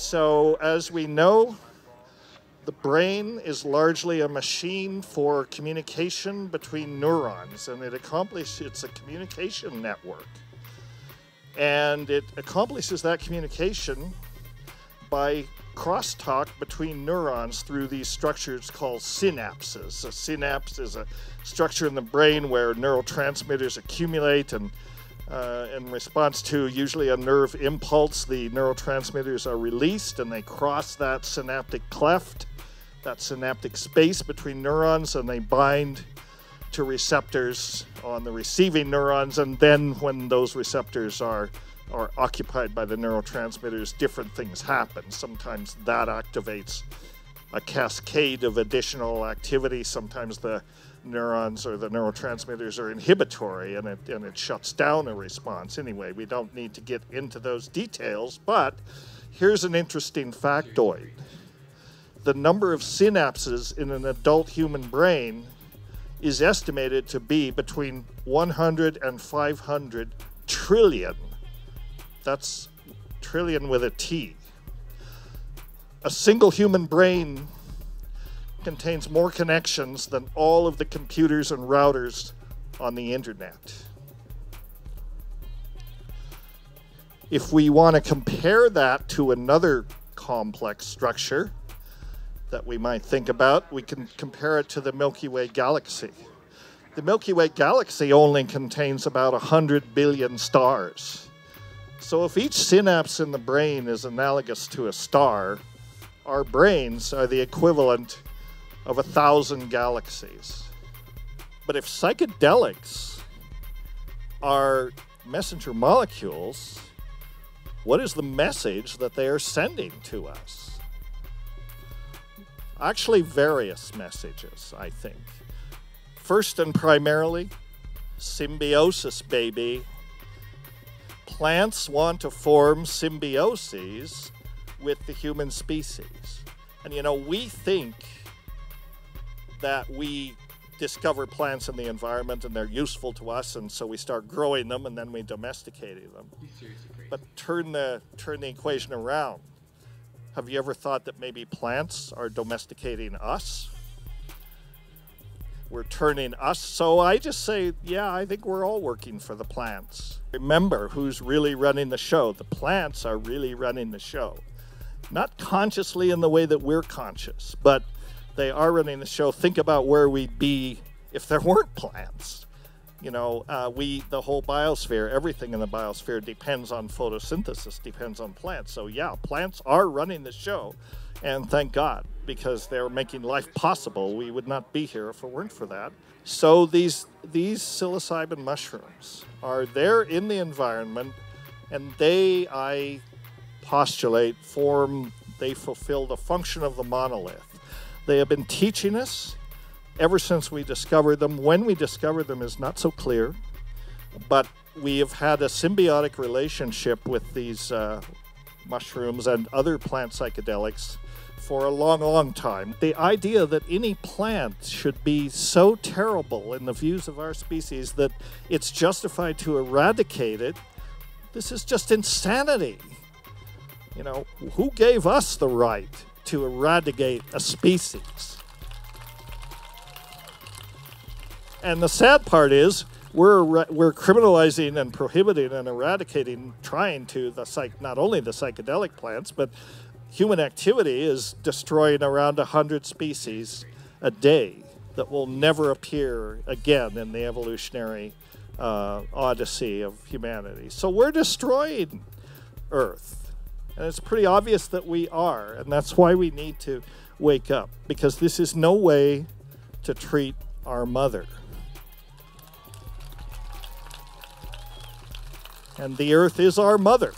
So as we know, the brain is largely a machine for communication between neurons, and it's a communication network. And it accomplishes that communication by crosstalk between neurons through these structures called synapses. A synapse is a structure in the brain where neurotransmitters accumulate, and in response to usually a nerve impulse, the neurotransmitters are released and they cross that synaptic cleft, that synaptic space between neurons, and they bind to receptors on the receiving neurons. And then when those receptors are occupied by the neurotransmitters, different things happen. Sometimes that activates a cascade of additional activity. Sometimes the neurons or the neurotransmitters are inhibitory, and it shuts down a response. Anyway, we don't need to get into those details, but here's an interesting factoid. The number of synapses in an adult human brain is estimated to be between 100 and 500 trillion. That's trillion with a T. A single human brain contains more connections than all of the computers and routers on the internet. If we want to compare that to another complex structure that we might think about, we can compare it to the Milky Way galaxy. The Milky Way galaxy only contains about 100 billion stars. So if each synapse in the brain is analogous to a star, our brains are the equivalent of 1,000 galaxies. But if psychedelics are messenger molecules, what is the message that they are sending to us? Actually, various messages, I think. First and primarily, symbiosis, baby. Plants want to form symbioses with the human species. And you know, we think that we discover plants in the environment and they're useful to us, and so we start growing them and then we domesticating them. But turn the equation around. Have you ever thought that maybe plants are domesticating us? We're turning us. So I just say, yeah, I think we're all working for the plants. Remember who's really running the show. The plants are really running the show. Not consciously in the way that we're conscious, but they are running the show. Think about where we'd be if there weren't plants. You know, the whole biosphere, everything in the biosphere depends on photosynthesis, depends on plants. So yeah, plants are running the show, and thank God, because they're making life possible. We would not be here if it weren't for that. So these psilocybin mushrooms are there in the environment, and they, I postulate, they fulfill the function of the monolith. They have been teaching us ever since we discovered them. When we discovered them is not so clear, but we have had a symbiotic relationship with these mushrooms and other plant psychedelics for a long, long time. The idea that any plant should be so terrible in the views of our species that it's justified to eradicate it, this is just insanity. You know, who gave us the right to eradicate a species? And the sad part is we're criminalizing and prohibiting and eradicating, trying to, not only the psychedelic plants, but human activity is destroying around 100 species a day that will never appear again in the evolutionary odyssey of humanity. So we're destroying Earth. And it's pretty obvious that we are, and that's why we need to wake up, because this is no way to treat our mother. And the Earth is our mother.